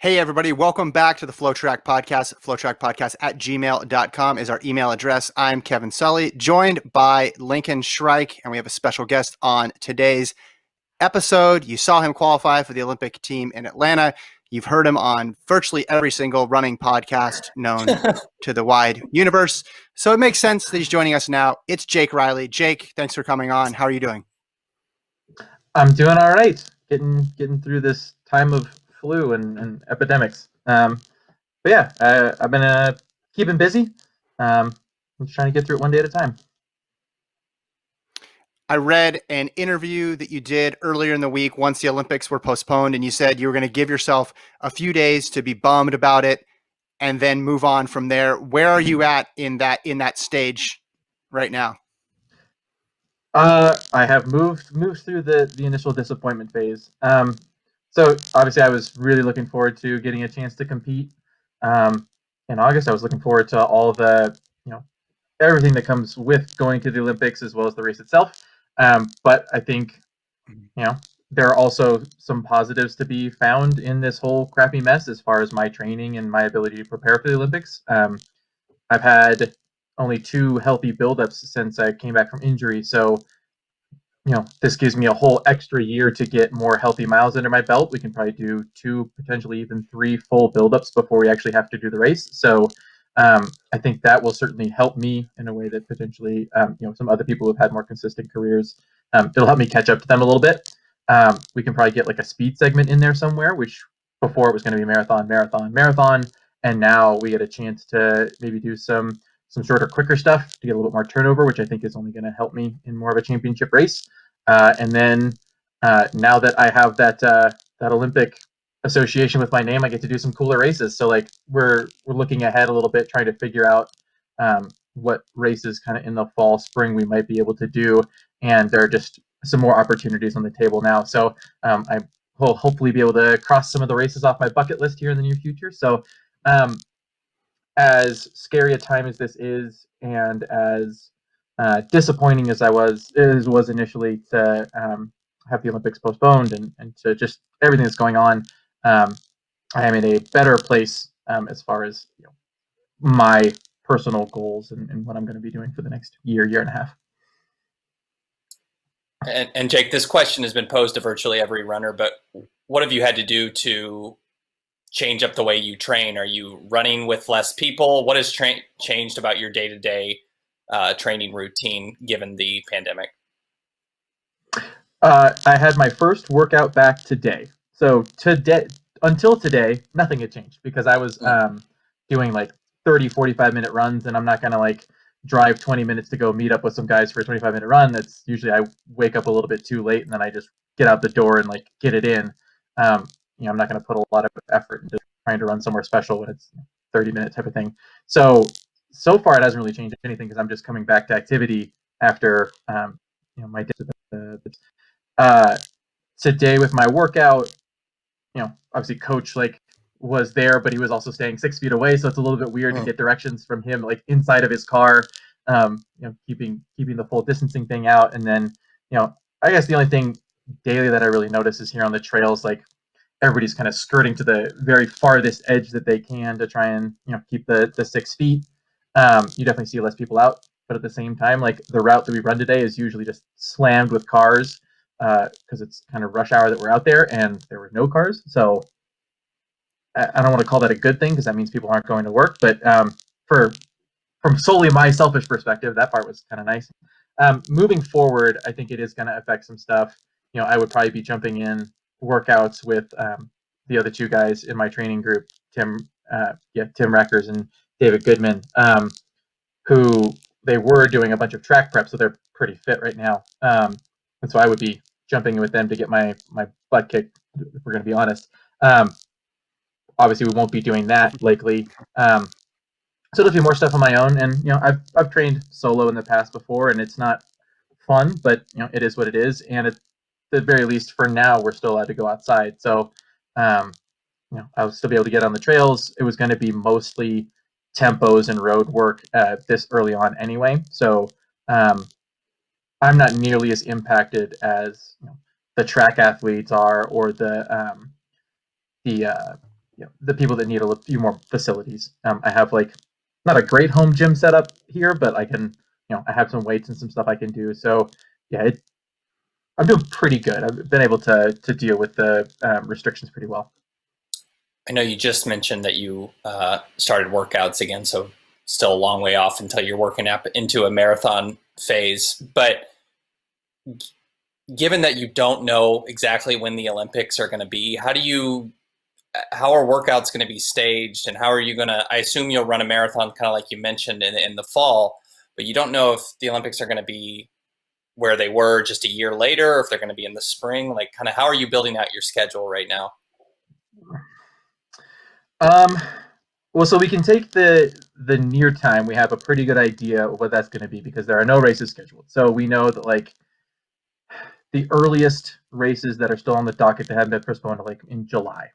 Hey, everybody. Welcome back to the FloTrack podcast. FloTrackPodcast at gmail.com is our email address. I'm Kevin Sully, joined by Lincoln Shrike, and we have a special guest on today's episode. You saw him qualify for the Olympic team in Atlanta. You've heard him on virtually every single running podcast known to the wide universe. So it makes sense that he's joining us now. It's Jake Riley. Jake, thanks for coming on. How are you doing? I'm doing all right. Getting through this time of flu and epidemics. But yeah, I've been keeping busy. I'm just trying to get through it one day at a time. I read an interview that you did earlier in the week once the Olympics were postponed, and you said you were going to give yourself a few days to be bummed about it and then move on from there. Where are you at in that stage right now? I have moved through the initial disappointment phase. So obviously I was really looking forward to getting a chance to compete. In August, I was looking forward to all the everything that comes with going to the Olympics as well as the race itself. But I think there are also some positives to be found in this whole crappy mess as far as my training and my ability to prepare for the Olympics. I've had only 2 healthy buildups since I came back from injury, so this gives me a whole extra year to get more healthy miles under my belt. We can probably do 2, potentially even 3 full buildups before we actually have to do the race. So I think that will certainly help me in a way that potentially some other people who've had more consistent careers. It'll help me catch up to them a little bit. We can probably get like a speed segment in there somewhere, which before it was going to be marathon, and now we get a chance to maybe do some shorter, quicker stuff to get a little bit more turnover, which I think is only going to help me in more of a championship race. And then now that I have that Olympic association with my name, I get to do some cooler races. So like we're looking ahead a little bit, trying to figure out what races kind of in the fall, spring we might be able to do, and there are just some more opportunities on the table now. So I will hopefully be able to cross some of the races off my bucket list here in the near future. So as scary a time as this is, and as disappointing as was initially to have the Olympics postponed and to just everything that's going on, I am in a better place as far as my personal goals and what I'm going to be doing for the next year and a half. And Jake, this question has been posed to virtually every runner, but what have you had to do to change up the way you train? Are you running with less people? What has changed about your day-to-day training routine given the pandemic? I had my first workout back today. So until today, nothing had changed because I was doing like 30, 45-minute runs, and I'm not going to like drive 20 minutes to go meet up with some guys for a 25-minute run. That's usually I wake up a little bit too late and then I just get out the door and like get it in. I'm not going to put a lot of effort into trying to run somewhere special when it's 30-minute type of thing. So far it hasn't really changed anything because I'm just coming back to activity after my day. Today with my workout, obviously coach like was there, but he was also staying 6 feet away, so it's a little bit weird to get directions from him like inside of his car. Keeping the full distancing thing out, and then I guess the only thing daily that I really notice is here on the trails, like everybody's kind of skirting to the very farthest edge that they can to try and keep the 6 feet. You definitely see less people out, but at the same time, like the route that we run today is usually just slammed with cars because it's kind of rush hour that we're out there, and there were no cars. So I don't want to call that a good thing because that means people aren't going to work. But from solely my selfish perspective, that part was kind of nice. Moving forward, I think it is going to affect some stuff. I would probably be jumping in workouts with the other 2 guys in my training group, Tim Reckers and David Goodman, who they were doing a bunch of track prep, so they're pretty fit right now. And so I would be jumping in with them to get my butt kicked, if we're going to be honest. Obviously, we won't be doing that likely. So there'll be more stuff on my own, and I've trained solo in the past before, and it's not fun, but it is what it is. And at the very least, for now, we're still allowed to go outside. So I'll still be able to get on the trails. It was going to be mostly tempos and road work this early on anyway. So I'm not nearly as impacted as the track athletes are, or the the people that need a few more facilities. I have like not a great home gym setup here, but I can, I have some weights and some stuff I can do. So yeah, I'm doing pretty good. I've been able to deal with the restrictions pretty well. I know you just mentioned that you started workouts again, so still a long way off until you're working up into a marathon phase. But given that you don't know exactly when the Olympics are going to be, how are workouts going to be staged, and how are you going to? I assume you'll run a marathon, kind of like you mentioned in the fall, but you don't know if the Olympics are going to be where they were just a year later, or if they're going to be in the spring. Like, kind of, how are you building out your schedule right now? Well, so we can take the near time. We have a pretty good idea of what that's going to be because there are no races scheduled. So we know that like the earliest races that are still on the docket that haven't been postponed are like in July.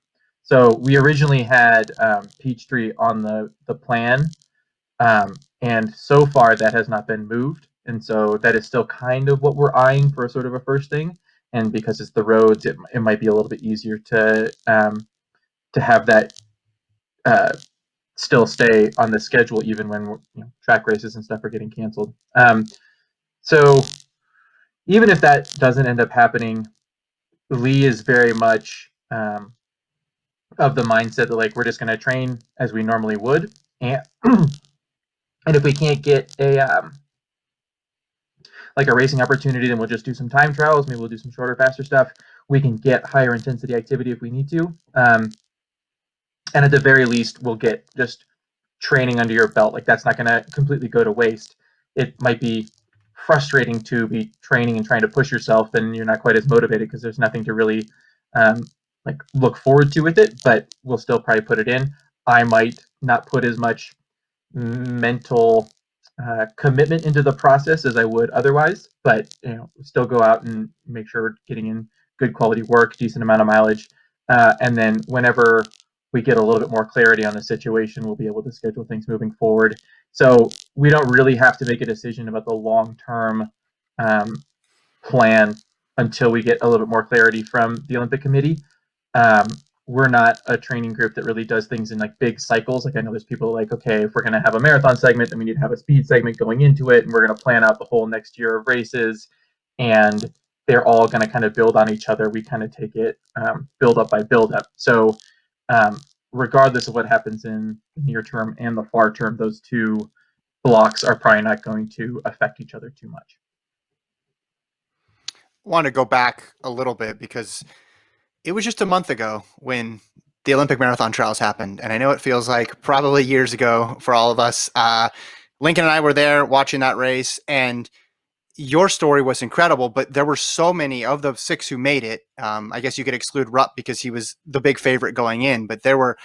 So we originally had Peachtree on the plan, and so far that has not been moved. And so that is still kind of what we're eyeing for sort of a first thing. And because it's the roads, it might be a little bit easier to have that still stay on the schedule even when track races and stuff are getting canceled. So even if that doesn't end up happening, Lee is very much of the mindset that like we're just going to train as we normally would, and and if we can't get a like a racing opportunity, then we'll just do some time trials. Maybe we'll do some shorter, faster stuff. We can get higher intensity activity if we need to, and at the very least, we'll get just training under your belt. Like that's not going to completely go to waste. It might be frustrating to be training and trying to push yourself, and you're not quite as motivated because there's nothing to really like look forward to with it. But we'll still probably put it in. I might not put as much mental commitment into the process as I would otherwise, but still go out and make sure we're getting in good quality work, decent amount of mileage, and then whenever we get a little bit more clarity on the situation, we'll be able to schedule things moving forward. So we don't really have to make a decision about the long-term plan until we get a little bit more clarity from the Olympic Committee. We're not a training group that really does things in like big cycles. Like I know there's people like, okay, if we're going to have a marathon segment, then we need to have a speed segment going into it, and we're going to plan out the whole next year of races, and they're all going to kind of build on each other. We kind of take it build up by build up. So regardless of what happens in the near term and the far term, those two blocks are probably not going to affect each other too much. I want to go back a little bit because it was just a month ago when the Olympic marathon trials happened. And I know it feels like probably years ago for all of us. Lincoln and I were there watching that race, and your story was incredible, but there were so many of the 6 who made it. I guess you could exclude Rupp because he was the big favorite going in, but there were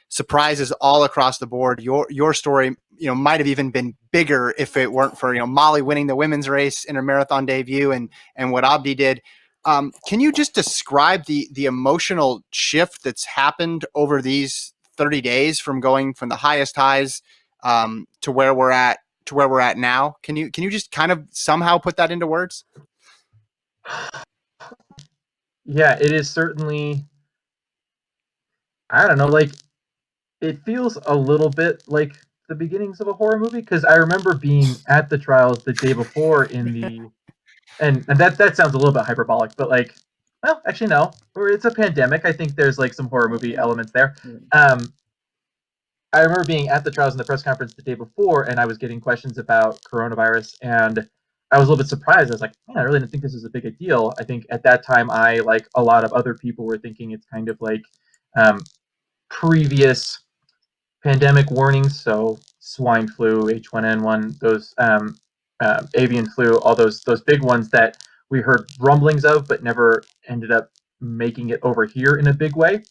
surprises all across the board. Your story, might have even been bigger if it weren't for, Molly winning the women's race in her marathon debut and what Abdi did. Can you just describe the emotional shift that's happened over these 30 days from going from the highest highs to where we're at now? Can you just kind of somehow put that into words? Yeah, it is certainly, I don't know, like it feels a little bit like the beginnings of a horror movie because I remember being at the trials the day before in the and that sounds a little bit hyperbolic, but like, well, actually no, or it's a pandemic. I think there's like some horror movie elements there. I remember being at the trials in the press conference the day before, and I was getting questions about coronavirus, and I was a little bit surprised. I was like, man, I really didn't think this was a big a deal. I think at that time, I, like a lot of other people, were thinking it's kind of like previous pandemic warnings, so swine flu, H1N1, those avian flu, all those big ones that we heard rumblings of, but never ended up making it over here in a big way.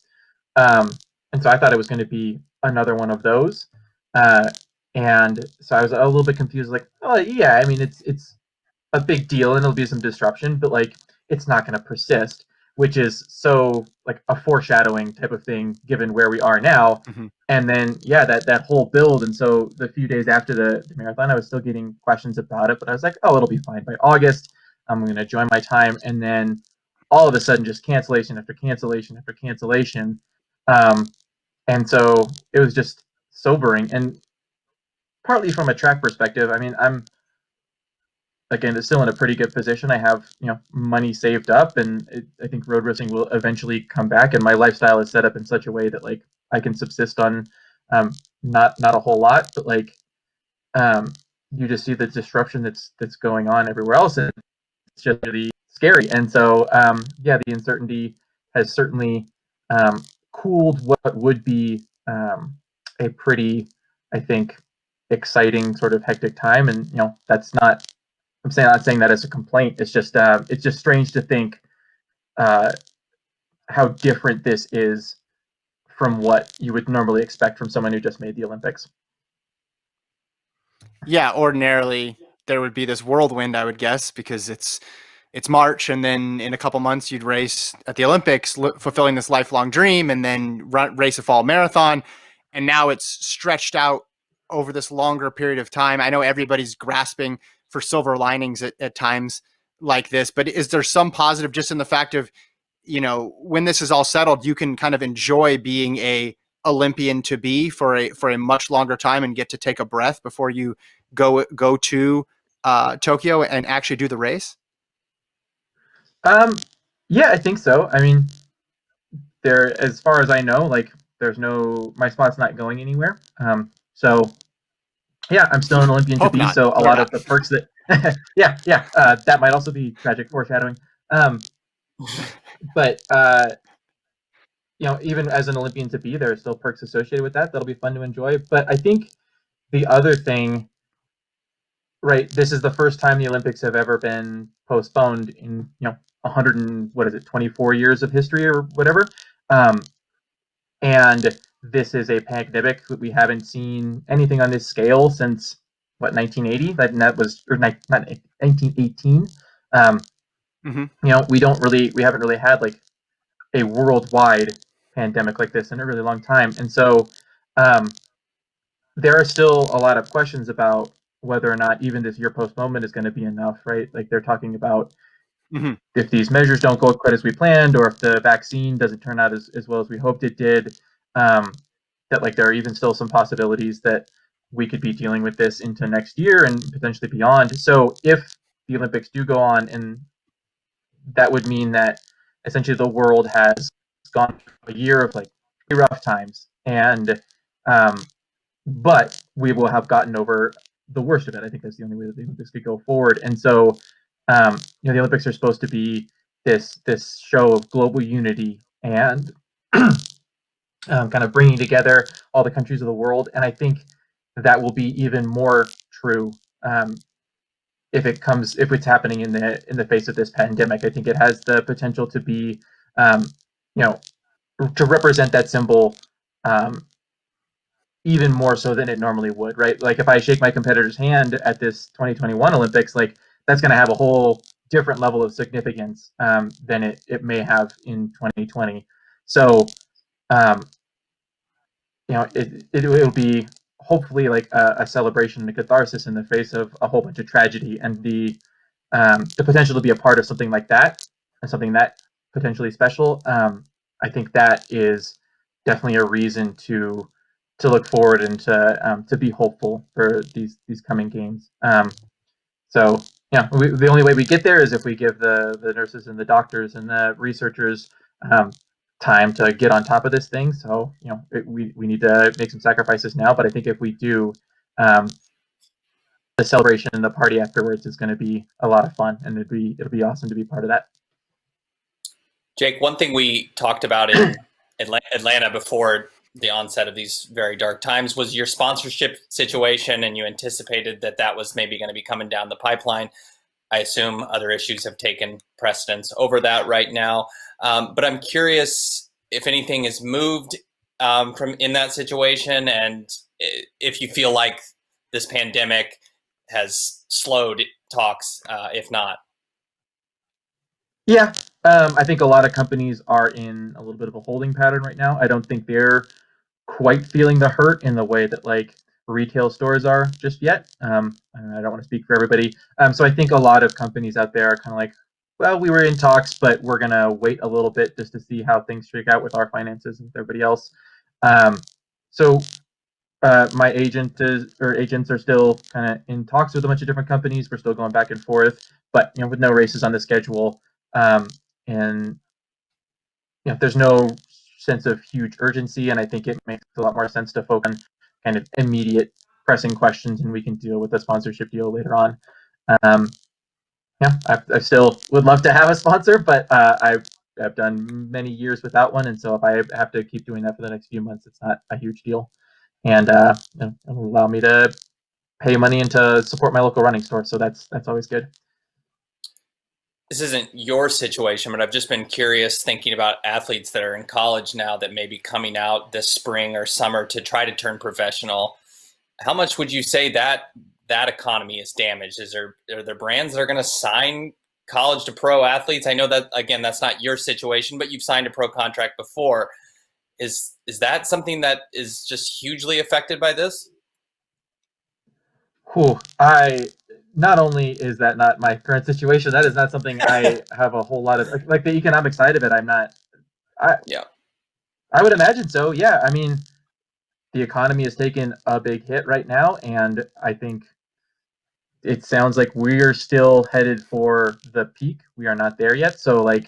And so I thought it was going to be another one of those. And so I was a little bit confused, like, oh yeah, I mean it's a big deal and there'll be some disruption, but like it's not going to persist, which is so like a foreshadowing type of thing given where we are now. Mm-hmm. And then yeah, that whole build. And so the few days after the marathon, I was still getting questions about it, but I was like, oh, it'll be fine by August. I'm going to join my time. And then all of a sudden, just cancellation after cancellation after cancellation. And so it was just sobering. And partly from a track perspective, I mean, I'm again still in a pretty good position. I have money saved up, and I think road racing will eventually come back. And my lifestyle is set up in such a way that like I can subsist on not a whole lot, but like you just see the disruption that's going on everywhere else, and it's just really scary. And so yeah, the uncertainty has certainly cooled what would be a pretty, I think, exciting sort of hectic time. And that's not not saying that as a complaint. It's just strange to think uh, how different this is from what you would normally expect from someone who just made the Olympics. Yeah, ordinarily there would be this whirlwind, I would guess, because it's March, and then in a couple months you'd race at the Olympics, fulfilling this lifelong dream, and then race a fall marathon, and now it's stretched out over this longer period of time. I know everybody's grasping for silver linings at times like this, but is there some positive just in the fact of, when this is all settled, you can kind of enjoy being a Olympian to be for a much longer time and get to take a breath before you go to Tokyo and actually do the race? Yeah, I think so. I mean, as far as I know, like there's my spot's not going anywhere. So yeah, I'm still an Olympian to Hope be. not. So a Or lot not. of the perks that yeah, that might also be tragic foreshadowing. But even as an Olympian to be, there are still perks associated with that. That'll be fun to enjoy. But I think the other thing, right? This is the first time the Olympics have ever been postponed in 100 and what is it, 24 years of history or whatever. And this is a pandemic that we haven't seen anything on this scale since what, 1980. That was, or not 1918. Mm-hmm. We haven't really had like a worldwide pandemic like this in a really long time. And so um, there are still a lot of questions about whether or not even this year postponement is going to be enough, right? Like they're talking about Mm-hmm. if these measures don't go quite as we planned, or if the vaccine doesn't turn out as well as we hoped it did, that like there are even still some possibilities that we could be dealing with this into next year and potentially beyond. So if the Olympics do go on, and that would mean that essentially the world has gone through a year of like rough times, and but we will have gotten over the worst of it. I think that's the only way that the Olympics could go forward. And so, the Olympics are supposed to be this show of global unity and kind of bringing together all the countries of the world. And I think that will be even more true if it's happening in the face of this pandemic. I think it has the potential to be, you know, to represent that symbol um, even more so than it normally would, right? Like if I shake my competitor's hand at this 2021 Olympics, like that's going to have a whole different level of significance than it may have in 2020. So, um, it'll be hopefully like a celebration and a catharsis in the face of a whole bunch of tragedy, and the potential to be a part of something like that and something that potentially special. I think that is definitely a reason to look forward and to be hopeful for these coming games. So yeah, the only way we get there is if we give the nurses and the doctors and the researchers time to get on top of this thing. So we need to make some sacrifices now, but I think if we do, um, the celebration and the party afterwards is going to be a lot of fun, and it'll be awesome to be part of that. Jake, one thing we talked about in Atlanta before the onset of these very dark times was your sponsorship situation, and you anticipated that was maybe going to be coming down the pipeline. I assume other issues have taken precedence over that right now. But I'm curious if anything has moved from in that situation, and if you feel like this pandemic has slowed talks, if not. Yeah, I think a lot of companies are in a little bit of a holding pattern right now. I don't think they're quite feeling the hurt in the way that like retail stores are just yet. I don't want to speak for everybody. So I think a lot of companies out there are kind of like, well, we were in talks, but we're gonna wait a little bit just to see how things shake out with our finances and with everybody else. So my agents are still kind of in talks with a bunch of different companies. We're still going back and forth, but with no races on the schedule, and there's no sense of huge urgency, and I think it makes a lot more sense to focus on kind of immediate pressing questions, and we can deal with the sponsorship deal later on. I still would love to have a sponsor, but I've done many years without one, and so if I have to keep doing that for the next few months, it's not a huge deal, and it'll allow me to pay money and to support my local running store. So that's always good. This isn't your situation, but I've just been curious thinking about athletes that are in college now that may be coming out this spring or summer to try to turn professional. How much would you say that economy is damaged? Are there brands that are going to sign college to pro athletes? I know that, again, that's not your situation, but you've signed a pro contract before. Is that something that is just hugely affected by this? Not only is that not my current situation, that is not something I have a whole lot of, like the economic side of it. I would imagine so. Yeah. I mean, the economy has taken a big hit right now, and I think it sounds like we're still headed for the peak. We are not there yet. So I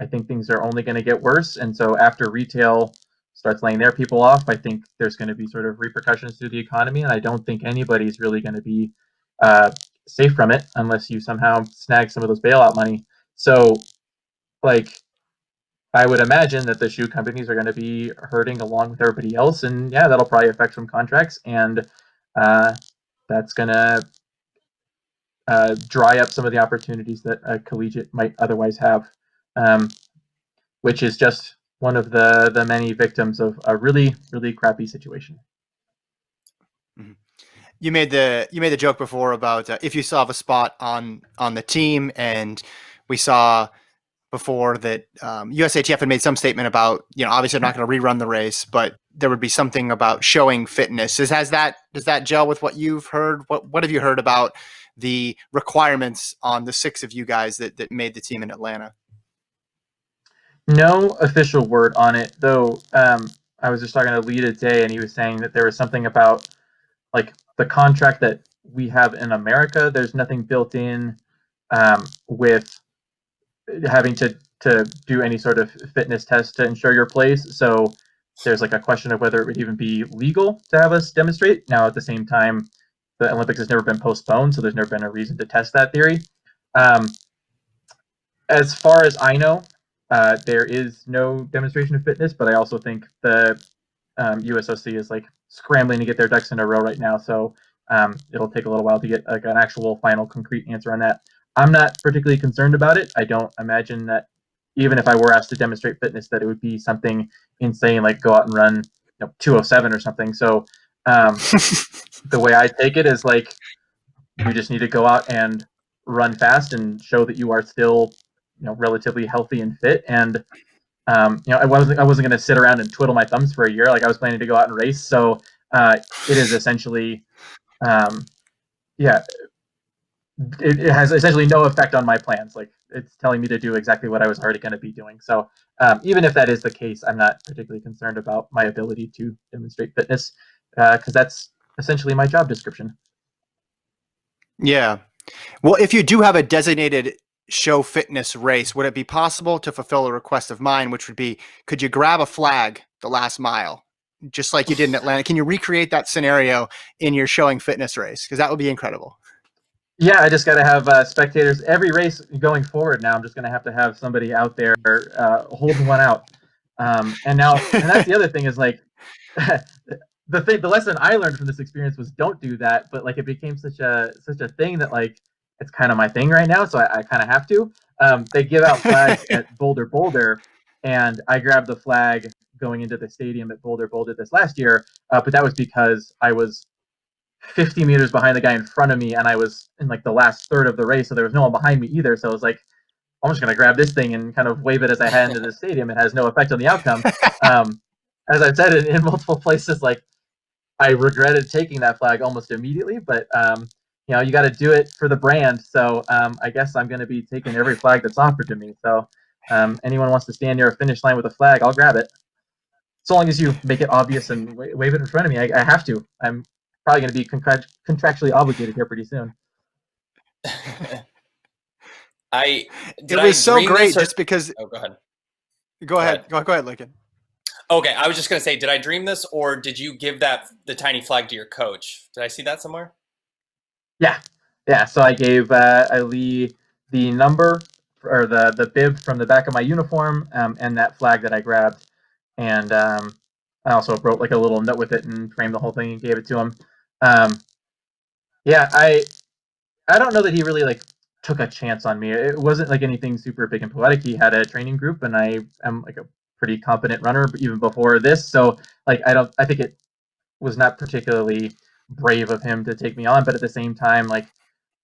think things are only going to get worse. And so after retail starts laying their people off, I think there's going to be sort of repercussions to the economy. And I don't think anybody's really going to be safe from it unless you somehow snag some of those bailout money. So I would imagine that the shoe companies are going to be hurting along with everybody else. And yeah, that'll probably affect some contracts. And that's going to dry up some of the opportunities that a collegiate might otherwise have, which is just one of the many victims of a really, really crappy situation. You made the joke before about if you still have a spot on the team, and we saw before that USATF had made some statement about, obviously they're not going to rerun the race, but there would be something about showing fitness. Does that gel with what you've heard? What have you heard about the requirements on the 6 of you guys that made the team in Atlanta? No official word on it, though. I was just talking to Lee today, and he was saying that there was something about the contract that we have in America. There's nothing built in with having to do any sort of fitness test to ensure your place. So there's a question of whether it would even be legal to have us demonstrate. Now, at the same time, the Olympics has never been postponed, so there's never been a reason to test that theory. As far as I know, there is no demonstration of fitness, but I also think the USOC is scrambling to get their ducks in a row right now, so it'll take a little while to get an actual final concrete answer on that. I'm not particularly concerned about it. I don't imagine that even if I were asked to demonstrate fitness, that it would be something insane, like go out and run 207 or something. So the way I take it is you just need to go out and run fast and show that you are still relatively healthy and fit. And I wasn't going to sit around and twiddle my thumbs for a year. I was planning to go out and race. So it is essentially, it has essentially no effect on my plans. It's telling me to do exactly what I was already going to be doing. So even if that is the case, I'm not particularly concerned about my ability to demonstrate fitness because that's essentially my job description. Yeah. Well, if you do have a designated show fitness race, would it be possible to fulfill a request of mine, which would be, could you grab a flag the last mile, just like you did in Atlanta? Can you recreate that scenario in your showing fitness race? Because that would be incredible. Yeah, I just got to have spectators. Every race going forward now, I'm just going to have somebody out there holding one out. And that's the other thing is the lesson I learned from this experience was don't do that. But it became such a thing that it's kind of my thing right now, so I kind of have to. They give out flags at Boulder, and I grabbed the flag going into the stadium at Boulder this last year. But that was because I was 50 meters behind the guy in front of me, and I was in the last third of the race, so there was no one behind me either. So I was I'm just gonna grab this thing and kind of wave it as I head into the stadium. It has no effect on the outcome. As I've said in multiple places, I regretted taking that flag almost immediately, but you got to do it for the brand. So I guess I'm going to be taking every flag that's offered to me. So anyone wants to stand near a finish line with a flag, I'll grab it. so long as you make it obvious and wave it in front of me, I have to. I'm probably going to be contractually obligated here pretty soon. It was so great just because. Oh, go ahead. Go ahead. Go ahead, Lincoln. Okay, I was just going to say, did I dream this, or did you give the tiny flag to your coach? Did I see that somewhere? Yeah. So I gave Ali the number or the bib from the back of my uniform, and that flag that I grabbed, and I also wrote like a little note with it and framed the whole thing and gave it to him. Yeah, I don't know that he really like took a chance on me. It wasn't like anything super big and poetic. He had a training group, and I am like a pretty competent runner even before this. So like I think it was not particularly brave of him to take me on, but at the same time, like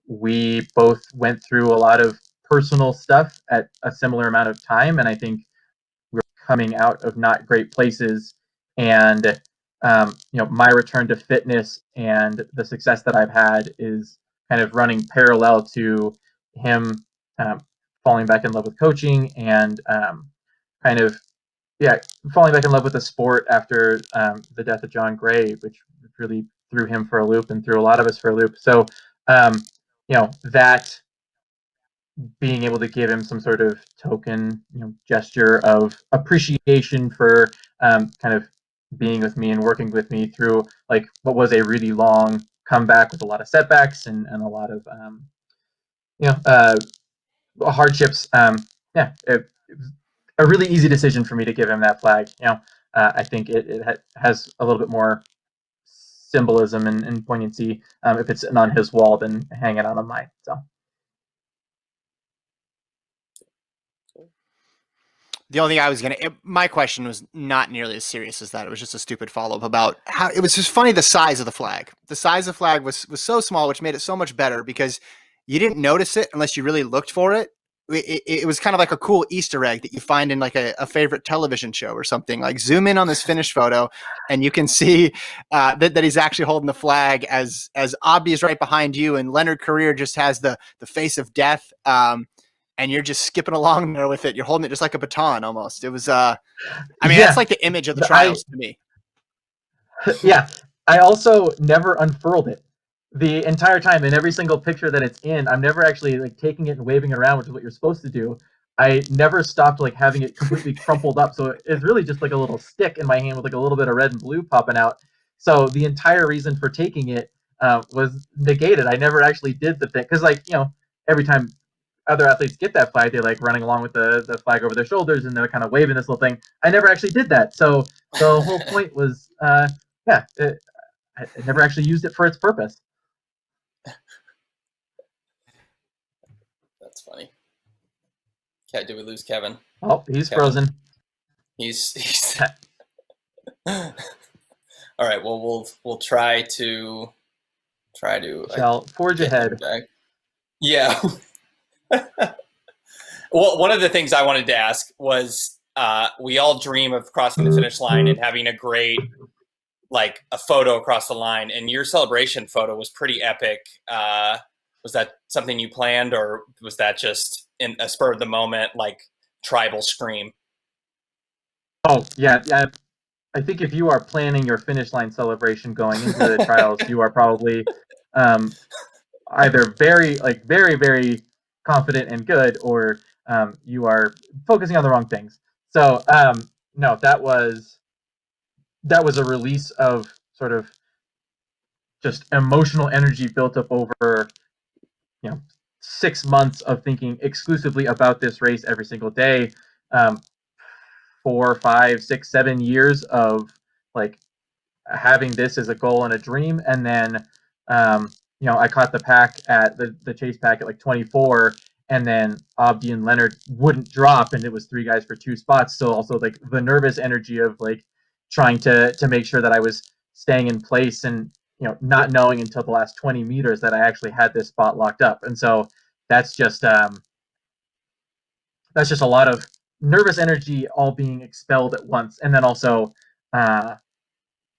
we both went through a lot of personal stuff at a similar amount of time, and I think we were coming out of not great places. And my return to fitness and the success that I've had is kind of running parallel to him falling back in love with coaching and kind of falling back in love with the sport after the death of John Gray, which really threw him for a loop and threw a lot of us for a loop. So that being able to give him some sort of token, gesture of appreciation for kind of being with me and working with me through like what was a really long comeback with a lot of setbacks and a lot of hardships. It was a really easy decision for me to give him that flag. I think it has a little bit more symbolism and poignancy if it's on his wall than hanging out on mine. So. The only thing my question was not nearly as serious as that. It was just a stupid follow-up about how it was just funny. The size of the flag, was so small, which made it so much better because you didn't notice it unless you really looked for it. It was kind of like a cool Easter egg that you find in like a favorite television show or something. Like zoom in on this finished photo and you can see that he's actually holding the flag as obvious right behind you. And Leonard Career just has the face of death. And you're just skipping along there with it. You're holding it just like a baton almost. It was, that's like the image of the trials to me. Yeah. I also never unfurled it the entire time. In every single picture that it's in, I'm never actually like taking it and waving it around, which is what you're supposed to do. I never stopped like having it completely crumpled up. So it's really just like a little stick in my hand with like a little bit of red and blue popping out. So the entire reason for taking it was negated. I never actually did the thing. Cause every time other athletes get that flag, they're like running along with the flag over their shoulders and they're kind of waving this little thing. I never actually did that. So the whole point was, I never actually used it for its purpose. That's funny. Okay, did we lose Kevin? Oh, he's frozen. He's all right. Well, we'll try to Shall forge ahead. Yeah. Well, one of the things I wanted to ask was, we all dream of crossing the finish line and having a great, like a photo across the line, and your celebration photo was pretty epic. Was that something you planned, or was that just in a spur of the moment, like tribal scream? Oh yeah. I think if you are planning your finish line celebration going into the trials, you are probably either very, very confident and good, or you are focusing on the wrong things. So no, that was a release of sort of just emotional energy built up over 6 months of thinking exclusively about this race every single day. 4, 5, 6, 7 years of like having this as a goal and a dream, and then I caught the pack at the chase pack at like 24, and then Abdi and Leonard wouldn't drop, and it was 3 guys for 2 spots. So also like the nervous energy of like trying to make sure that I was staying in place, and not knowing until the last 20 meters that I actually had this spot locked up. And so that's just a lot of nervous energy all being expelled at once, and then also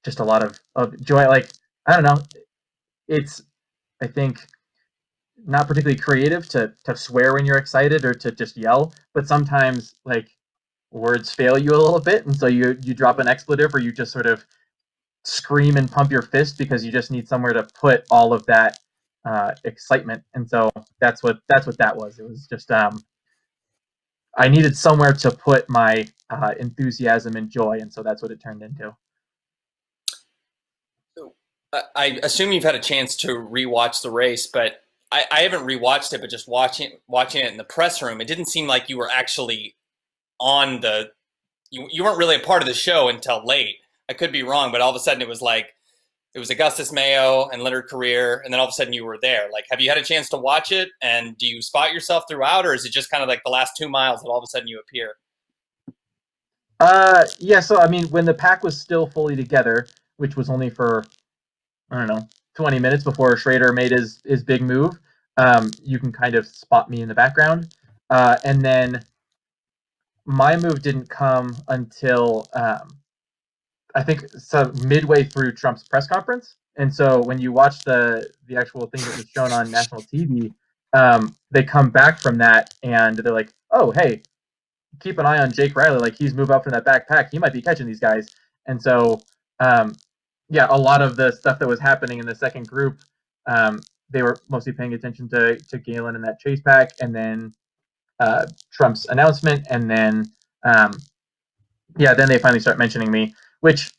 just a lot of joy. Like, I don't know, it's, I think, not particularly creative to swear when you're excited or to just yell, but sometimes like words fail you a little bit, and so you drop an expletive, or you just sort of scream and pump your fist because you just need somewhere to put all of that excitement. And so that's what that was. It was just I needed somewhere to put my enthusiasm and joy, and so that's what it turned into. I assume you've had a chance to rewatch the race, but I haven't rewatched it. But just watching it in the press room, it didn't seem like you were actually on the. You weren't really a part of the show until late. I could be wrong, but all of a sudden it was like it was Augustus Mayo and Leonard Career, and then all of a sudden you were there. Like, have you had a chance to watch it? And do you spot yourself throughout, or is it just kind of like the last 2 miles that all of a sudden you appear? Yeah. So I mean, when the pack was still fully together, which was only for I don't know 20 minutes before Schrader made his big move, you can kind of spot me in the background, and then my move didn't come until I think so midway through Trump's press conference. And so when you watch the actual thing that was shown on national TV, they come back from that and they're like, "Oh, hey, keep an eye on Jake Riley. Like he's moved up from that backpack. He might be catching these guys." And so, yeah, a lot of the stuff that was happening in the second group, they were mostly paying attention to Galen and that chase pack, and then Trump's announcement, and then yeah, then they finally start mentioning me, which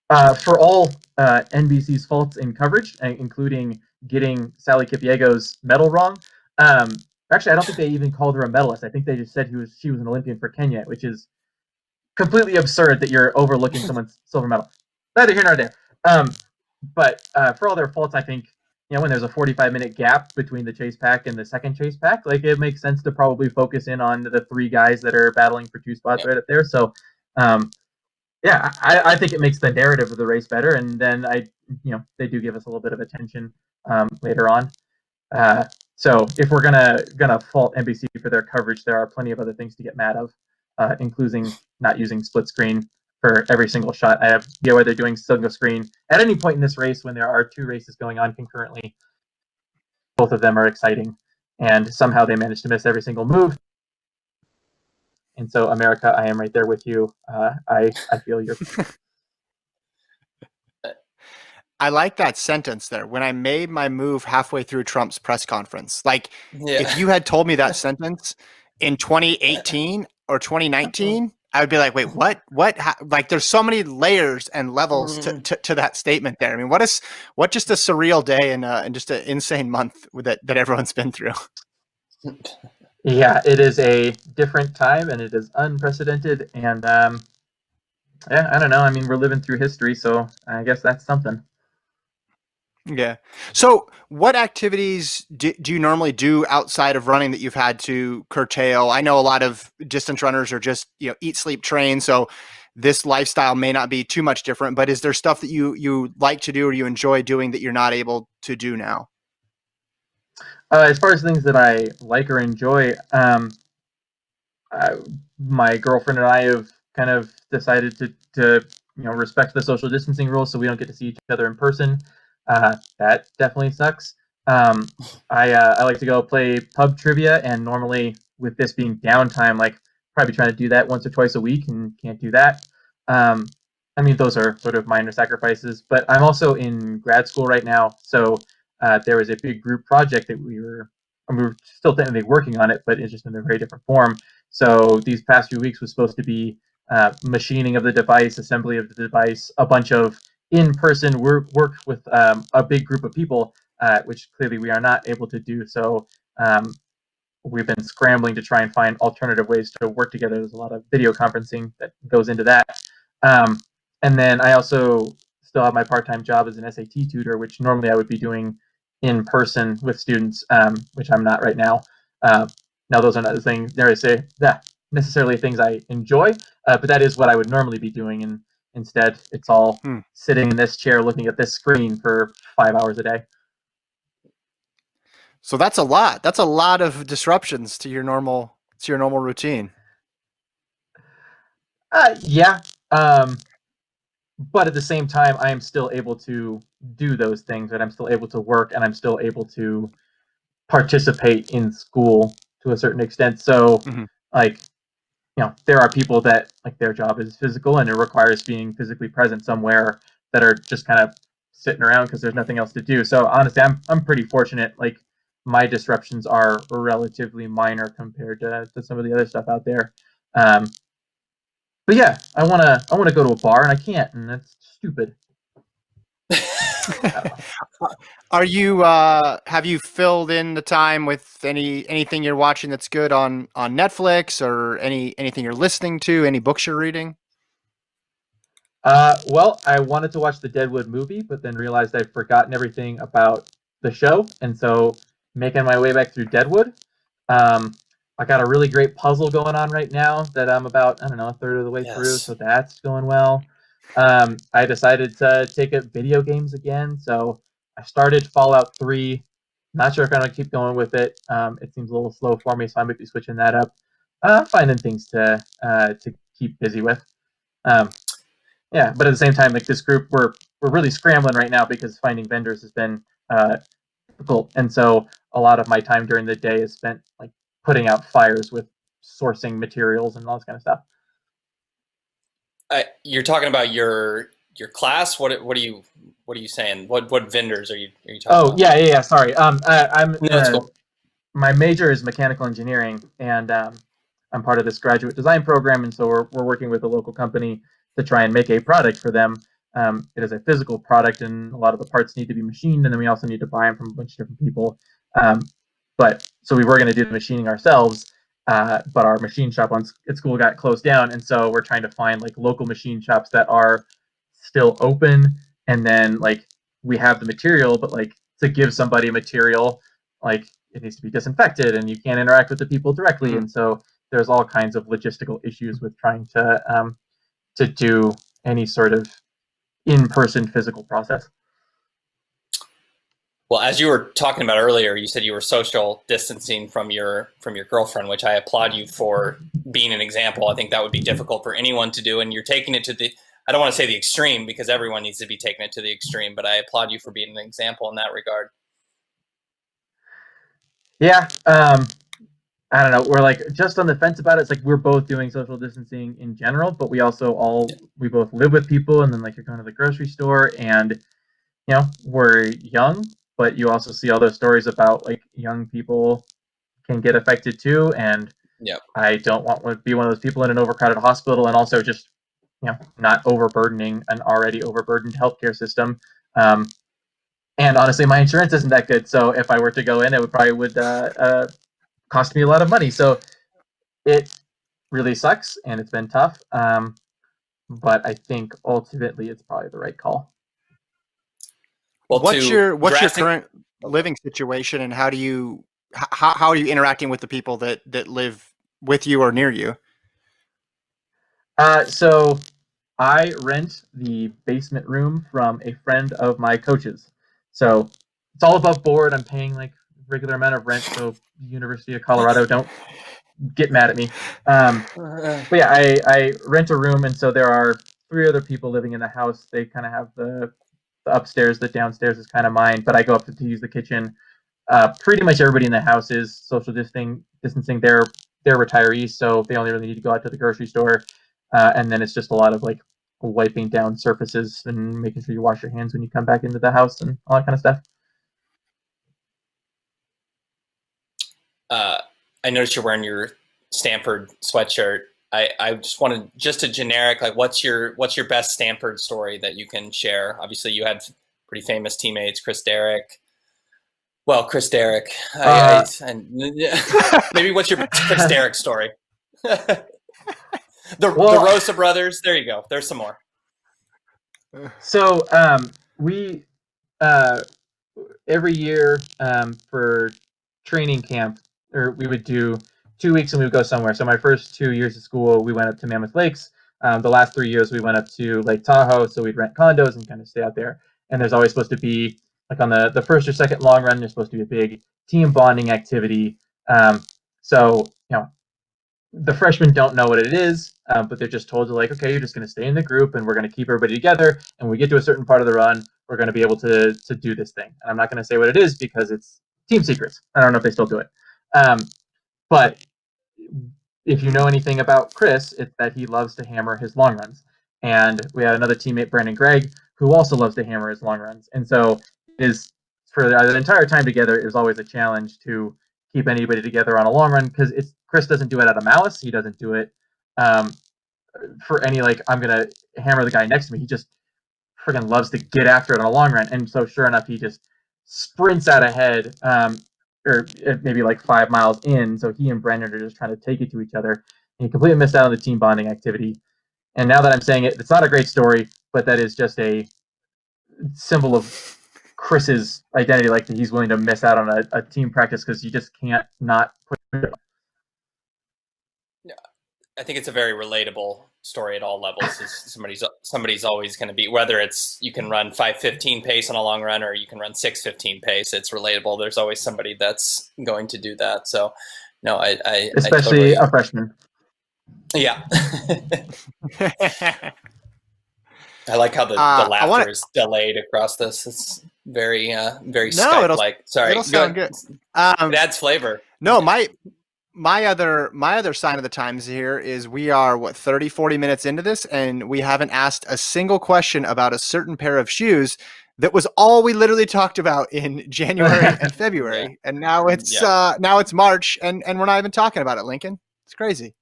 for all NBC's faults in coverage, including getting Sally Kipiego's medal wrong. Actually, I don't think they even called her a medalist. I think they just said she was an Olympian for Kenya, which is completely absurd that you're overlooking someone's silver medal. Neither here nor there. But for all their faults, I think when there's a 45-minute gap between the chase pack and the second chase pack, like it makes sense to probably focus in on the three guys that are battling for two spots right up there. So yeah, I think it makes the narrative of the race better, and then they do give us a little bit of attention later on. So if we're gonna fault NBC for their coverage, there are plenty of other things to get mad of, including not using split screen for every single shot. I have no idea why they're doing single screen at any point in this race when there are two races going on concurrently. Both of them are exciting, and somehow they managed to miss every single move. And so, America, I am right there with you. I feel your. I like that sentence there. When I made my move halfway through Trump's press conference, like if you had told me that sentence in 2018 or 2019, I would be like, wait, what? Like there's so many layers and levels to that statement there. I mean, what just a surreal day and just an insane month that everyone's been through. Yeah, it is a different time and it is unprecedented. And yeah, I don't know. I mean, we're living through history, so I guess that's something. Yeah. So what activities do you normally do outside of running that you've had to curtail? I know a lot of distance runners are just, eat, sleep, train. So this lifestyle may not be too much different, but is there stuff that you like to do or you enjoy doing that you're not able to do now? As far as things that I like or enjoy, my girlfriend and I have kind of decided to respect the social distancing rules, so we don't get to see each other in person. That definitely sucks. I like to go play pub trivia, and normally with this being downtime, like probably trying to do that once or twice a week, and can't do that. I mean, those are sort of minor sacrifices, but I'm also in grad school right now, so there was a big group project that we were still technically working on it, but it's just in a very different form. So these past few weeks was supposed to be machining of the device, assembly of the device, a bunch of in-person work with a big group of people, which clearly we are not able to do. So we've been scrambling to try and find alternative ways to work together. There's a lot of video conferencing that goes into that. And then I also still have my part-time job as an SAT tutor, which normally I would be doing in person with students, which I'm not right now. Now, those are not the things necessarily things I enjoy, but that is what I would normally be doing. And instead, it's all sitting in this chair looking at this screen for 5 hours a day. So that's a lot. That's a lot of disruptions to your normal routine. Yeah. But at the same time, I am still able to do those things, and I'm still able to work, and I'm still able to participate in school to a certain extent. So, like, there are people that like their job is physical and it requires being physically present somewhere that are just kind of sitting around because there's nothing else to do. So honestly, I'm pretty fortunate. Like my disruptions are relatively minor compared to some of the other stuff out there. But yeah, I wanna go to a bar and I can't, and that's stupid. Are you have you filled in the time with anything you're watching that's good on Netflix, or anything you're listening to, any books you're reading? Well, I wanted to watch the Deadwood movie, but then realized I'd forgotten everything about the show, and so making my way back through Deadwood. Um, I got a really great puzzle going on right now that I'm about, I don't know, a third of the way through, Yes. so that's going well. I decided to take up video games again, so I started Fallout 3. Not sure if I'm gonna keep going with it. It seems a little slow for me, so I might be switching that up. Finding things to keep busy with. Um, yeah, but at the same time, like this group, we're really scrambling right now because finding vendors has been difficult, and so a lot of my time during the day is spent like putting out fires with sourcing materials and all this kind of stuff. You're talking about your class. What are you saying? What vendors are you talking Oh about? yeah. Sorry. I'm No, it's cool. my major is mechanical engineering, and I'm part of this graduate design program, and so we're working with a local company to try and make a product for them. It is a physical product, and a lot of the parts need to be machined, and then we also need to buy them from a bunch of different people. Um, but so we were going to do the machining ourselves, but our machine shop at school got closed down, and so we're trying to find like local machine shops that are still open, and then like we have the material, but like to give somebody material, like it needs to be disinfected, and you can't interact with the people directly, Mhm. and so there's all kinds of logistical issues with trying to do any sort of in-person physical process. Well, as you were talking about earlier, you said you were social distancing from your girlfriend, which I applaud you for being an example. I think that would be difficult for anyone to do, and you're taking it to the, I don't want to say the extreme because everyone needs to be taking it to the extreme, but I applaud you for being an example in that regard. Yeah, I don't know. We're like just on the fence about it. It's like we're both doing social distancing in general, but we both live with people, and then like you're going to the grocery store, and we're young, but you also see all those stories about like young people can get affected too, and Yep. I don't want to be one of those people in an overcrowded hospital, and also just not overburdening an already overburdened healthcare system. Um, and honestly, my insurance isn't that good, so if I were to go in, it would probably would cost me a lot of money. So it really sucks, and it's been tough. But I think ultimately it's probably the right call. Well, What's to your drastic. current living situation, and how are you interacting with the people that live with you or near you? So I rent the basement room from a friend of my coach's. So it's all above board. I'm paying like regular amount of rent. So University of Colorado, don't get mad at me. But yeah, I rent a room, and so there are three other people living in the house. They kind of have the upstairs, the downstairs is kind of mine, but I go up to use the kitchen. Pretty much everybody in the house is social distancing. They're retirees, so they only really need to go out to the grocery store, and then it's just a lot of like wiping down surfaces and making sure you wash your hands when you come back into the house and all that kind of stuff. uh, I noticed you're wearing your Stanford sweatshirt. I just wanted just a generic, like what's your best Stanford story that you can share? Obviously, you had pretty famous teammates, Chris Derrick. Well, Chris Derrick. And maybe what's your best Chris Derrick story? the Well, Rosa brothers. There you go. There's some more. so we uh, every year for training camp, or we would do 2 weeks and we would go somewhere. So my first 2 years of school, we went up to Mammoth Lakes. The last 3 years, we went up to Lake Tahoe. So we'd rent condos and kind of stay out there. And there's always supposed to be, like on the first or second long run, there's supposed to be a big team bonding activity. So, the freshmen don't know what it is, but they're just told to like, okay, you're just going to stay in the group and we're going to keep everybody together. And when we get to a certain part of the run, we're going to be able to do this thing. And I'm not going to say what it is because it's team secrets. I don't know if they still do it. But if you know anything about Chris, it's that he loves to hammer his long runs. And we had another teammate, Brandon Gregg, who also loves to hammer his long runs. And so is for the entire time together, it was always a challenge to keep anybody together on a long run, because it's Chris doesn't do it out of malice. He doesn't do it um, for any like I'm gonna hammer the guy next to me. He just freaking loves to get after it on a long run. And so sure enough, he just sprints out ahead, or maybe like 5 miles in. So he and Brendan are just trying to take it to each other. And he completely missed out on the team bonding activity. And now that I'm saying it, it's not a great story, but that is just a symbol of Chris's identity. Like he's willing to miss out on a team practice because you just can't not put it. I think it's a very relatable story at all levels. Somebody's always going to be, whether it's you can run 5:15 pace on a long run or you can run 6:15 pace. It's relatable. There's always somebody that's going to do that. So, no, especially a freshman. Yeah. I like how the laughter is delayed across this. It's very Skype-like. Sorry, it'll sound good. It adds flavor. No, my other sign of the times here is we are 30, 40 minutes into this, and we haven't asked a single question about a certain pair of shoes that was all we literally talked about in January and February. Yeah. And now it's March and we're not even talking about it, Lincoln. It's crazy.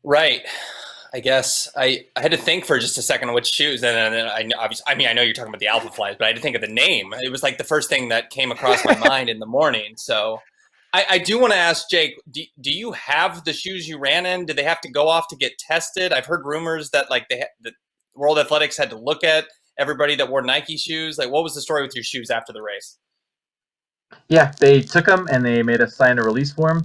Right. I guess I had to think for just a second which shoes, and then I know you're talking about the Alpha Flies, but I had to think of the name. It was like the first thing that came across my mind in the morning. So I do want to ask Jake, do you have the shoes you ran in? Did they have to go off to get tested? I've heard rumors that like the World Athletics had to look at everybody that wore Nike shoes. Like, what was the story with your shoes after the race? Yeah, they took them and they made us sign a release form.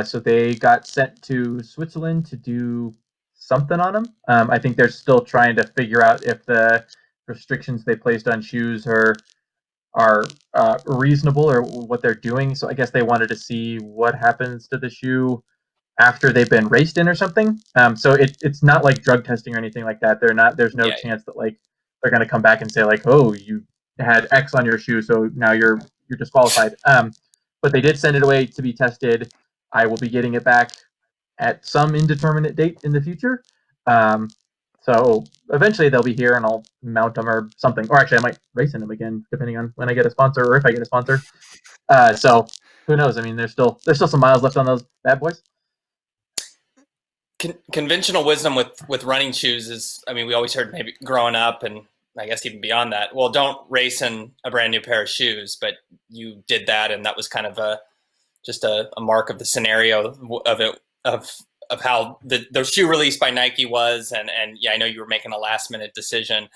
So they got sent to Switzerland to do something on them. I think they're still trying to figure out if the restrictions they placed on shoes are reasonable or what they're doing. So I guess they wanted to see what happens to the shoe after they've been raced in or something. So it's not like drug testing or anything like that. There's no chance that like they're going to come back and say like, oh, you had X on your shoe, so now you're disqualified. But they did send it away to be tested. I will be getting it back at some indeterminate date in the future. So eventually they'll be here and I'll mount them or something. Or actually, I might race in them again, depending on when I get a sponsor or if I get a sponsor. So who knows? I mean, there's still some miles left on those bad boys. Conventional wisdom with running shoes is, I mean, we always heard maybe growing up and I guess even beyond that, well, don't race in a brand new pair of shoes, but you did that. And that was kind of just a mark of the scenario of how the shoe release by Nike was. And yeah, I know you were making a last minute decision.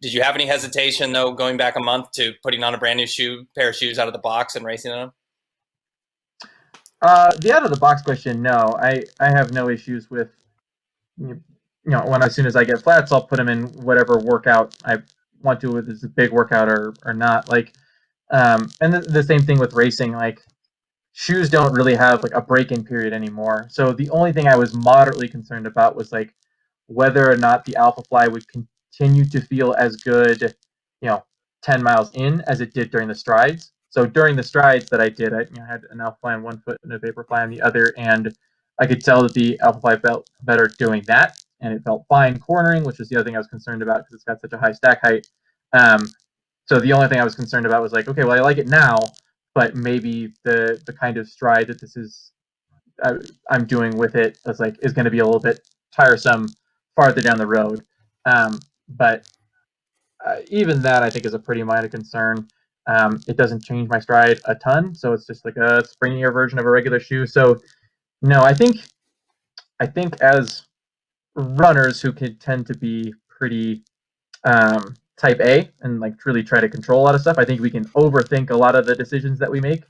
Did you have any hesitation though, going back a month to putting on a brand new pair of shoes out of the box and racing in them? The out of the box question, no. I have no issues with, as soon as I get flats, I'll put them in whatever workout I want to, whether it's a big workout or not. Like, and the same thing with racing. Like, shoes don't really have like a break-in period anymore. So the only thing I was moderately concerned about was like whether or not the Alpha Fly would continue to feel as good, 10 miles in as it did during the strides. So during the strides that I did, I had an Alpha Fly on one foot and a Vaporfly on the other, and I could tell that the Alpha Fly felt better doing that, and it felt fine cornering, which was the other thing I was concerned about because it's got such a high stack height. So the only thing I was concerned about was like, okay, well, I like it now, but maybe the kind of stride that this is I'm doing with it is going to be a little bit tiresome farther down the road. But even that I think is a pretty minor concern. It doesn't change my stride a ton, so it's just like a springier version of a regular shoe. So no, I think as runners who could tend to be pretty type A and like really try to control a lot of stuff, I think we can overthink a lot of the decisions that we make.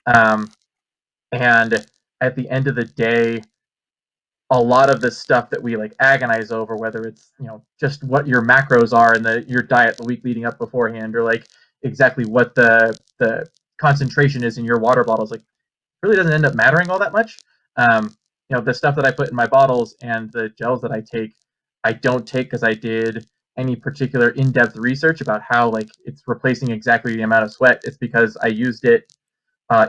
And at the end of the day, a lot of the stuff that we like agonize over, whether it's just what your macros are in your diet the week leading up beforehand, or like exactly what the concentration is in your water bottles, like really doesn't end up mattering all that much. The stuff that I put in my bottles and the gels that I don't take because I did any particular in-depth research about how like it's replacing exactly the amount of sweat. It's because I used it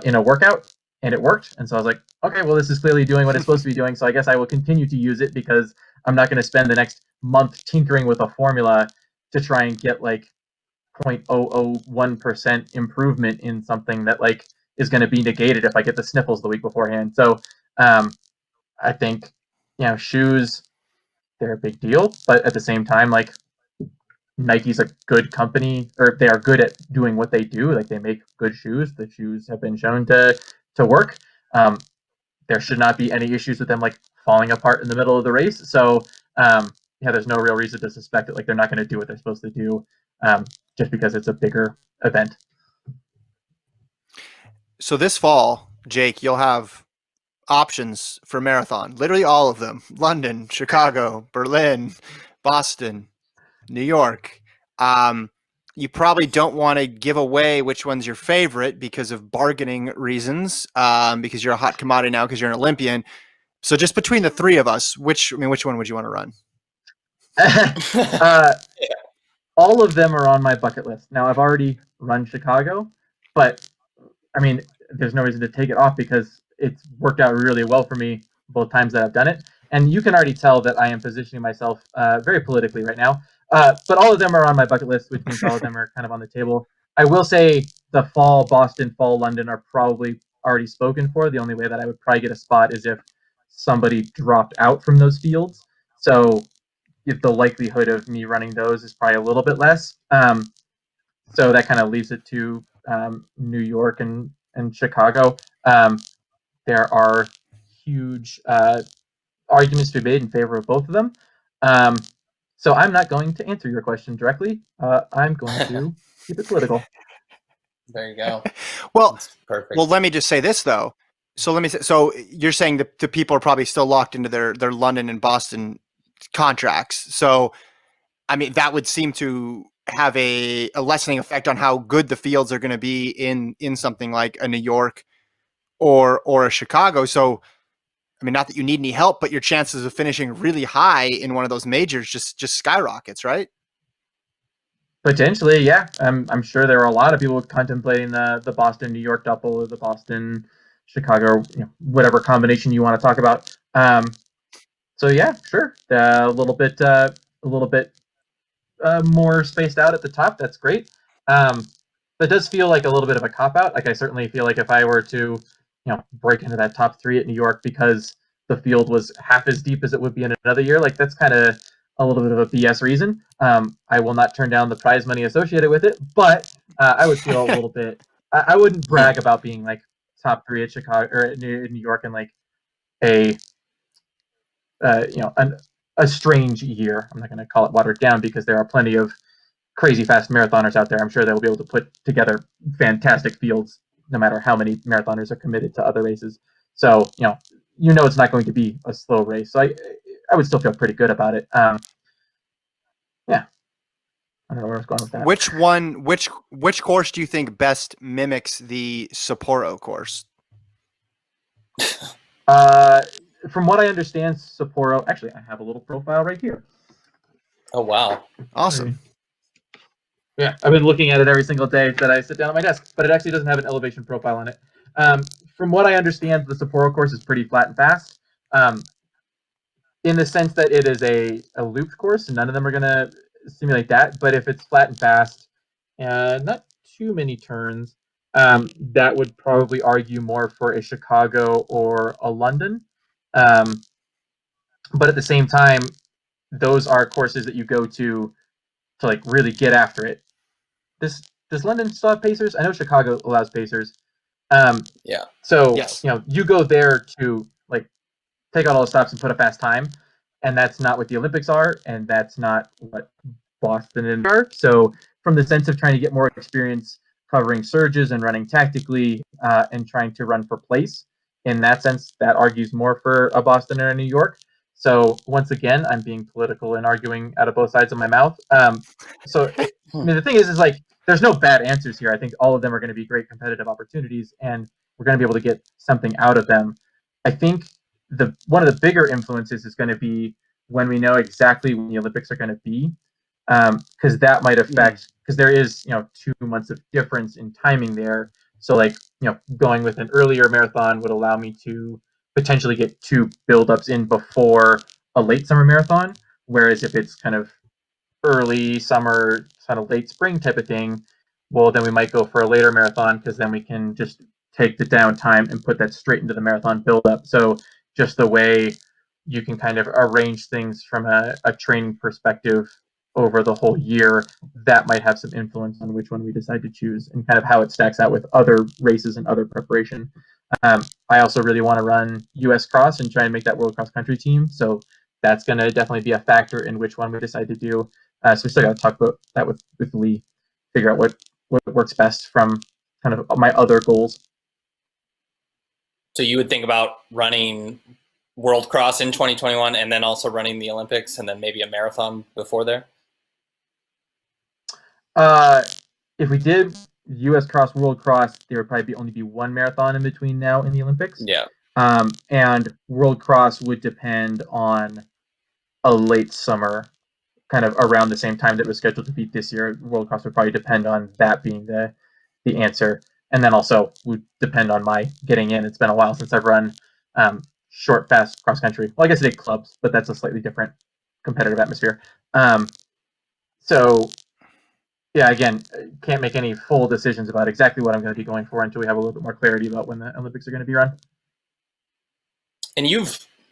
in a workout and it worked. And so I was like, okay, well, this is clearly doing what it's supposed to be doing. So I guess I will continue to use it, because I'm not going to spend the next month tinkering with a formula to try and get like 0.001% improvement in something that like is going to be negated if I get the sniffles the week beforehand. So I think, shoes, they're a big deal, but at the same time, like, Nike's a good company, or they are good at doing what they do. Like, they make good shoes. The shoes have been shown to work. There should not be any issues with them like falling apart in the middle of the race. So there's no real reason to suspect that like they're not going to do what they're supposed to do, just because it's a bigger event. So this fall, Jake, you'll have options for marathon. Literally all of them: London, Chicago, Berlin, Boston, New York. You probably don't want to give away which one's your favorite because of bargaining reasons, because you're a hot commodity now because you're an Olympian. So just between the three of us, which one would you want to run? All of them are on my bucket list. Now, I've already run Chicago, but I mean, there's no reason to take it off because it's worked out really well for me both times that I've done it. And you can already tell that I am positioning myself very politically right now. But all of them are on my bucket list, which means all of them are kind of on the table. I will say the fall Boston, fall London are probably already spoken for. The only way that I would probably get a spot is if somebody dropped out from those fields. So the likelihood of me running those is probably a little bit less. So that kind of leaves it to New York and Chicago. There are huge arguments to be made in favor of both of them. So I'm not going to answer your question directly. I'm going to keep it political. There you go. Well, That's perfect. Well, let me just say this though. So you're saying that the people are probably still locked into their London and Boston contracts. So, I mean, that would seem to have a lessening effect on how good the fields are going to be in something like a New York or a Chicago. So, I mean, not that you need any help, but your chances of finishing really high in one of those majors just skyrockets, right? Potentially, yeah. I'm sure there are a lot of people contemplating the Boston New York double or the Boston Chicago, whatever combination you want to talk about. So yeah, sure. A little bit more spaced out at the top. That's great. That does feel like a little bit of a cop out. Like, I certainly feel like if I were to, break into that top 3 at New York because the field was half as deep as it would be in another year, like, that's kind of a little bit of a BS reason. I will not turn down the prize money associated with it, but I would feel a little bit. I wouldn't brag about being like top 3 at Chicago or in New York in like a a strange year. I'm not going to call it watered down because there are plenty of crazy fast marathoners out there. I'm sure they will be able to put together fantastic fields no matter how many marathoners are committed to other races. So, it's not going to be a slow race. So I would still feel pretty good about it. Yeah. I don't know where I was going with that. Which course do you think best mimics the Sapporo course? From what I understand, Sapporo, actually, I have a little profile right here. Oh, wow. Awesome. Yeah, I've been looking at it every single day that I sit down at my desk, but it actually doesn't have an elevation profile on it. From what I understand, the Sapporo course is pretty flat and fast, in the sense that it is a looped course, and none of them are going to simulate that. But if it's flat and fast, not too many turns, that would probably argue more for a Chicago or a London. But at the same time, those are courses that you go to like really get after it. Does London still have pacers? I know Chicago allows pacers. Yeah. So Yes. you go there to like take out all the stops and put a fast time, and that's not what the Olympics are, and that's not what Boston and are. So from the sense of trying to get more experience covering surges and running tactically, and trying to run for place, in that sense, that argues more for a Boston or a New York. So once again, I'm being political and arguing out of both sides of my mouth. The thing is like there's no bad answers here. I think all of them are going to be great competitive opportunities, and we're going to be able to get something out of them. I think one of the bigger influences is going to be when we know exactly when the Olympics are going to be, because that might affect, because there is 2 months of difference in timing there So like, going with an earlier marathon would allow me to potentially get 2 build-ups in before a late summer marathon. Whereas if it's kind of early summer, kind of late spring type of thing, well, then we might go for a later marathon because then we can just take the downtime and put that straight into the marathon build-up. So just the way you can kind of arrange things from a training perspective over the whole year, that might have some influence on which one we decide to choose and kind of how it stacks out with other races and other preparation. I also really want to run US Cross and try and make that World Cross Country team. So that's going to definitely be a factor in which one we decide to do. So we still got to talk about that with Lee, figure out what works best from kind of my other goals. So you would think about running World Cross in 2021 and then also running the Olympics and then maybe a marathon before there? If we did US Cross, World Cross, there would probably only be one marathon in between now and the Olympics. Yeah. And World Cross would depend on a late summer, kind of around the same time that was scheduled to be this year. World Cross would probably depend on that being the answer. And then also would depend on my getting in. It's been a while since I've run short, fast cross country. Well, I guess I did clubs, but that's a slightly different competitive atmosphere. So yeah, again, can't make any full decisions about exactly what I'm going to be going for until we have a little bit more clarity about when the Olympics are going to be run. And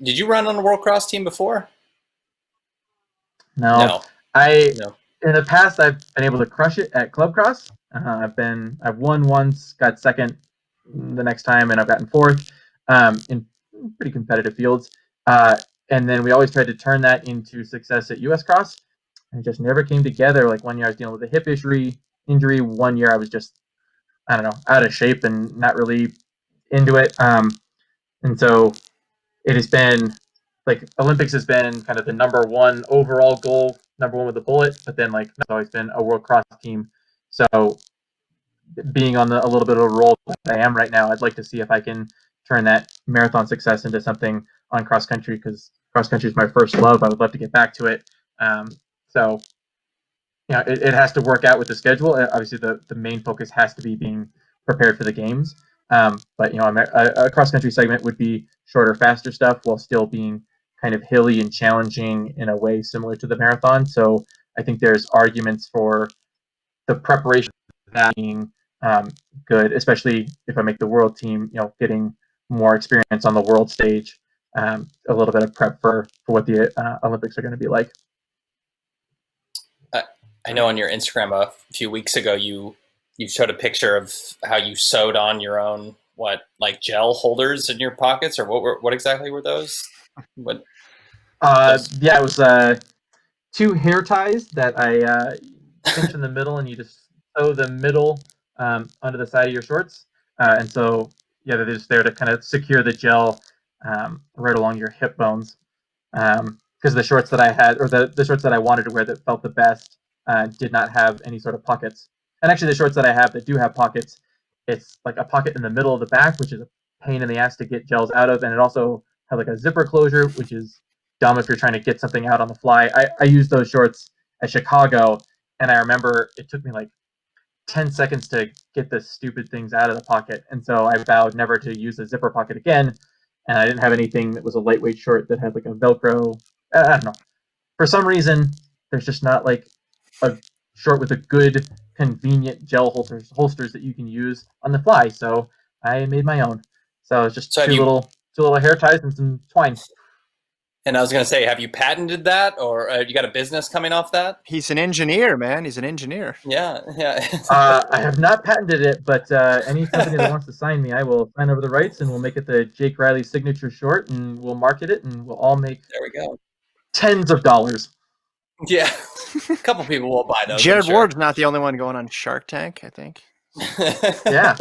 did you run on a World Cross team before? No. In the past, I've been able to crush it at Club Cross. I've won once, got second the next time, and I've gotten fourth in pretty competitive fields. And then we always tried to turn that into success at US Cross, and it just never came together. Like 1 year I was dealing with a hip injury. 1 year I was just, I don't know, out of shape and not really into it. And so it has been like Olympics has been kind of the number one overall goal, number one with a bullet, but then like it's always been a World Cross team. So being on a little bit of a roll that I am right now, I'd like to see if I can turn that marathon success into something on cross country, because cross country is my first love. I would love to get back to it. So it has to work out with the schedule. Obviously, the main focus has to be being prepared for the games. But a cross country segment would be shorter, faster stuff while still being kind of hilly and challenging in a way similar to the marathon. So I think there's arguments for the preparation of that being good, especially if I make the world team. Getting more experience on the world stage, a little bit of prep for what the Olympics are going to be like. I know on your Instagram a few weeks ago you showed a picture of how you sewed on your own gel holders in your pockets, or what exactly were those? What? Yeah, it was 2 hair ties that I pinch in the middle, and you just sew the middle under the side of your shorts, and so they're just there to kind of secure the gel right along your hip bones. Because the shorts that I had, or the shorts that I wanted to wear that felt the best, did not have any sort of pockets. And actually, the shorts that I have that do have pockets, it's like a pocket in the middle of the back, which is a pain in the ass to get gels out of, and it also has like a zipper closure, which is dumb if you're trying to get something out on the fly. I used those shorts at Chicago, and I remember it took me like 10 seconds to get the stupid things out of the pocket, and so I vowed never to use a zipper pocket again. And I didn't have anything that was a lightweight short that had like a Velcro. I don't know. For some reason, there's just not like a short with a good, convenient gel holsters that you can use on the fly. So I made my own. So it's just two little hair ties and some twine. And I was going to say, have you patented that, or you got a business coming off that? He's an engineer, man. He's an engineer. Yeah. I have not patented it, but any company that wants to sign me, I will sign over the rights, and we'll make it the Jake Riley signature short, and we'll market it, and we'll all make there we go tens of dollars. Yeah, a couple people will buy those. Jared Ward's not the only one going on Shark Tank, I think. Yeah.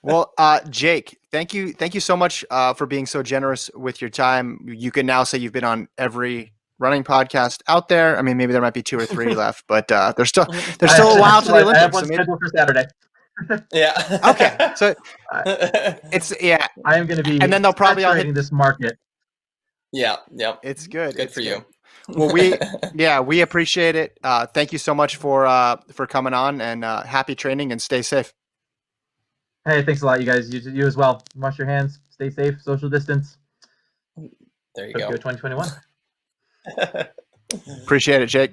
Well, Jake, thank you so much for being so generous with your time. You can now say you've been on every running podcast out there. I mean, maybe there might be 2 or 3 left, but there's still a while to the Olympics. I have one scheduled for Saturday. Yeah. Okay. So it's I am going to be and then they'll probably all hit this market. Yeah. Yep. It's good. Good for you. Well, we appreciate it. Thank you so much for coming on, and happy training, and stay safe. Hey, thanks a lot, you guys. You as well. Wash your hands, stay safe, social distance. There you Let's go. go 2021. Appreciate it, Jake.